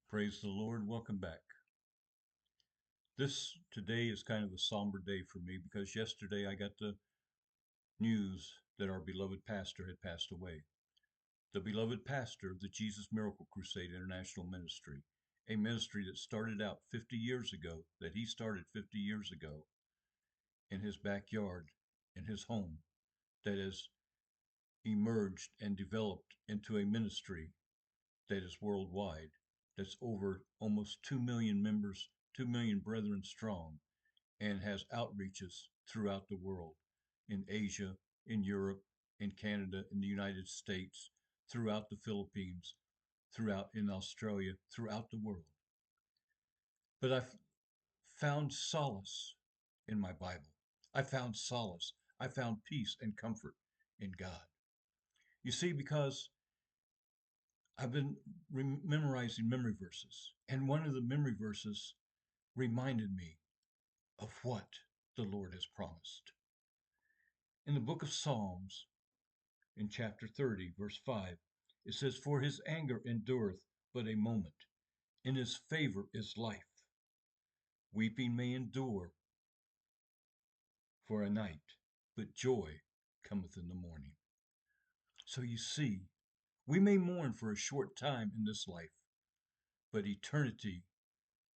Praise the Lord. Welcome back. This today is kind of a somber day for me because yesterday I got the news that our beloved pastor had passed away. The beloved pastor of the Jesus Miracle Crusade International Ministry, a ministry that started out 50 years ago, that he started 50 years ago in his backyard, in his home, that has emerged and developed into a ministry that is worldwide, that's over almost 2 million members, 2 million brethren strong, and has outreaches throughout the world, in Asia, in Europe, in Canada, in the United States, throughout the Philippines, throughout in Australia, throughout the world. But I've found solace in my Bible. I found solace. I found peace and comfort in God. You see, because I've been memorizing memory verses, and one of the memory verses reminded me of what the Lord has promised. In the book of Psalms, in chapter 30, verse 5, it says, "For his anger endureth but a moment, in his favor is life. Weeping may endure for a night, but joy cometh in the morning." So you see, we may mourn for a short time in this life, but eternity,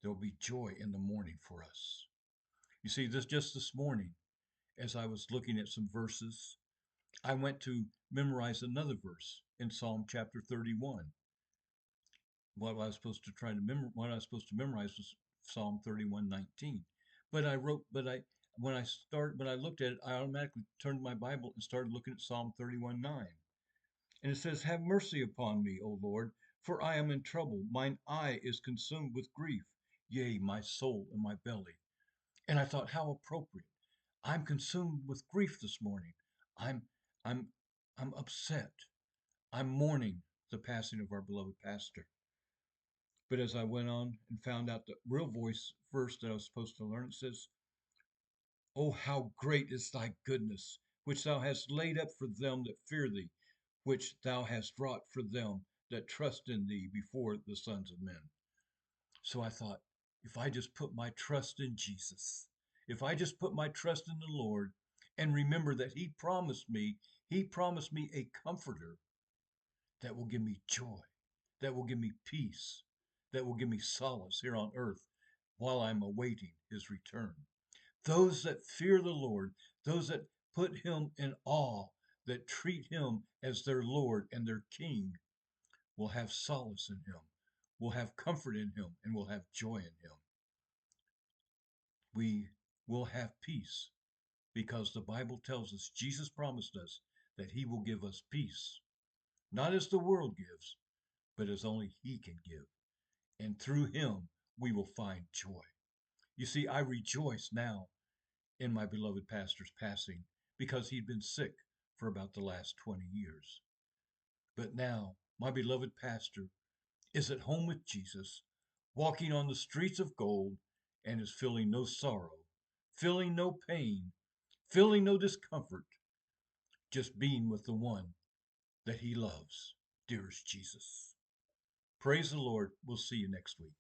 there'll be joy in the morning for us. You see, just this morning, as I was looking at some verses, I went to memorize another verse in Psalm chapter 31. What I was supposed to memorize was Psalm 31:19. When I looked at it, I automatically turned to my Bible and started looking at Psalm 31:9. And it says, "Have mercy upon me, O Lord, for I am in trouble. Mine eye is consumed with grief, yea, my soul and my belly." And I thought, how appropriate. I'm consumed with grief this morning. I'm I'm I'm upset. I'm mourning the passing of our beloved pastor. But as I went on and found out the real voice verse that I was supposed to learn, it says, "Oh, how great is thy goodness, which thou hast laid up for them that fear thee, which thou hast wrought for them that trust in thee before the sons of men." So I thought, if I just put my trust in Jesus, if I just put my trust in the Lord and remember that He promised me a comforter that will give me joy, that will give me peace, that will give me solace here on earth while I'm awaiting His return. Those that fear the Lord, those that put Him in awe, that treat Him as their Lord and their King, will have solace in Him, will have comfort in Him, and will have joy in Him. We will have peace because the Bible tells us, Jesus promised us that He will give us peace, not as the world gives, but as only He can give. And through Him, we will find joy. You see, I rejoice now in my beloved pastor's passing because he'd been sick for about the last 20 years. But now, my beloved pastor is at home with Jesus, walking on the streets of gold, and is feeling no sorrow, feeling no pain, feeling no discomfort, just being with the one that he loves, dearest Jesus. Praise the Lord. We'll see you next week.